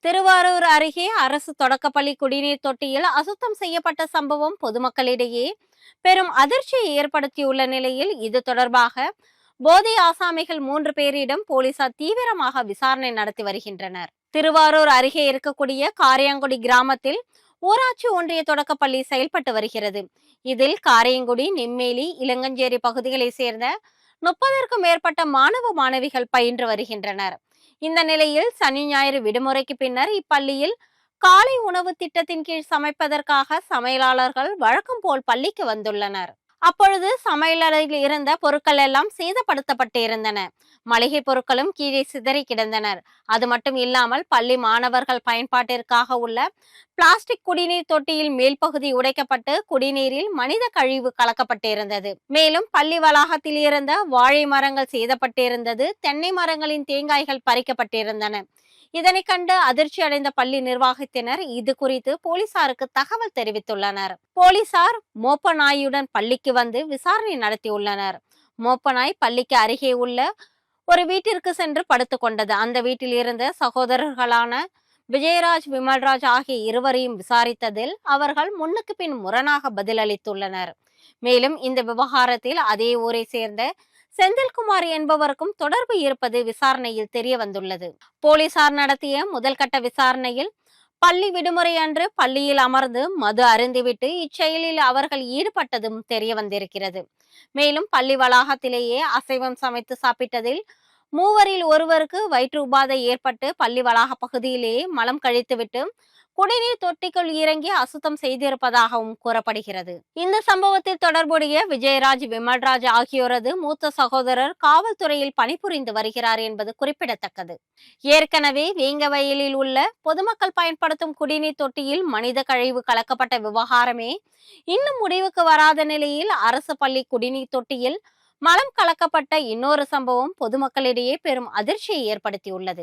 திருவாரூர் அருகே அரசு தொடக்கப்பள்ளி குடிநீர் தொட்டியில் அசுத்தம் செய்யப்பட்ட சம்பவம் பொதுமக்களிடையே பெரும் அதிர்ச்சியை ஏற்படுத்தியுள்ள நிலையில் இது தொடர்பாக போதை ஆசாமிகள் 3 பேரிடம் போலீசார் தீவிரமாக விசாரணை நடத்தி வருகின்றனர். திருவாரூர் அருகே இருக்கக்கூடிய காரியாங்குடி கிராமத்தில் ஊராட்சி ஒன்றிய தொடக்கப்பள்ளி செயல்பட்டு வருகிறது. இதில் காரியங்குடி, நெம்மேலி, இளங்கஞ்சேரி பகுதிகளை சேர்ந்த 30க்கும் மேற்பட்ட மாணவ மாணவிகள் பயின்று வருகின்றனர். இந்த நிலையில் சனி ஞாயிறு விடுமுறைக்கு பின்னர் இப்பள்ளியில் காலை உணவு திட்டத்தின் கீழ் சமைப்பதற்காக சமையலாளர்கள் வழக்கம் போல் பள்ளிக்கு வந்துள்ளனர். அப்பொழுது சமையலறையில் இருந்த பொருட்கள் எல்லாம் சேதப்படுத்தப்பட்டு இருந்தன. மளிகை பொருட்களும் கீழே சிதறி கிடந்தனர். அது மட்டும் இல்லாமல் பள்ளி மாணவர்கள் பயன்பாட்டிற்காக உள்ள பிளாஸ்டிக் குடிநீர் தொட்டியில் மேல் பகுதி உடைக்கப்பட்டு குடிநீரில் மனித கழிவு கலக்கப்பட்டிருந்தது. மேலும் பள்ளி வளாகத்தில் இருந்த வாழை மரங்கள் சேதப்பட்டிருந்தது. தென்னை மரங்களின் தேங்காய்கள் பறிக்கப்பட்டிருந்தன. இதனை கண்டு அதிர்ச்சி அடைந்த பள்ளி நிர்வாகத்தினர் இது குறித்து போலீசாருக்கு தகவல் தெரிவித்துள்ளனர். போலீசார் மோப்ப நாயுடன் பள்ளிக்கு வந்து விசாரணை நடத்தியுள்ளனர். மோப்ப நாய் பள்ளிக்கு அருகே உள்ள ஒரு வீட்டிற்கு சென்று படுத்துக் கொண்டது. அந்த வீட்டில் இருந்த சகோதரர்களான விஜயராஜ், விமல்ராஜ் ஆகிய இருவரையும் விசாரித்ததில் அவர்கள் முன்னுக்கு பின் முரணாக பதிலளித்துள்ளனர். மேலும் இந்த விவகாரத்தில் அதே ஊரை சேர்ந்த செந்தில்குமார் என்பவருக்கும் தொடர்பு இருப்பது விசாரணையில் தெரிய வந்துள்ளது. போலீசார் நடத்திய முதல் கட்ட விசாரணையில் பள்ளி விடுமுறை அன்று பள்ளியில் அமர்ந்து மது அருந்திவிட்டு இச்செயலில் அவர்கள் ஈடுபட்டதும் தெரிய வந்திருக்கிறது. மேலும் பள்ளி வளாகத்திலேயே அசைவம் சமைத்து சாப்பிட்டதில் மூவரில் ஒருவருக்கு வயிற்று உபாதை ஏற்பட்டு பள்ளி வளாக பகுதியிலேயே மலம் கழித்துவிட்டு குடிநீர் தொட்டிக்குள் இறங்கி அசுத்தம் செய்திருப்பதாகவும் கூறப்படுகிறது. இந்த சம்பவத்தில் தொடர்புடைய விஜயராஜ், விமல்ராஜ் ஆகியோரது மூத்த சகோதரர் காவல்துறையில் பணிபுரிந்து வருகிறார் என்பது குறிப்பிடத்தக்கது. ஏற்கனவே வேங்கவயலில் உள்ள பொதுமக்கள் பயன்படுத்தும் குடிநீர் தொட்டியில் மனித கழிவு கலக்கப்பட்ட விவகாரமே இன்னும் முடிவுக்கு வராத நிலையில் அரசு பள்ளி குடிநீர் தொட்டியில் மலம் கலக்கப்பட்ட இன்னொரு சம்பவம் பொதுமக்களிடையே பெரும் அதிர்ச்சியை ஏற்படுத்தியுள்ளது.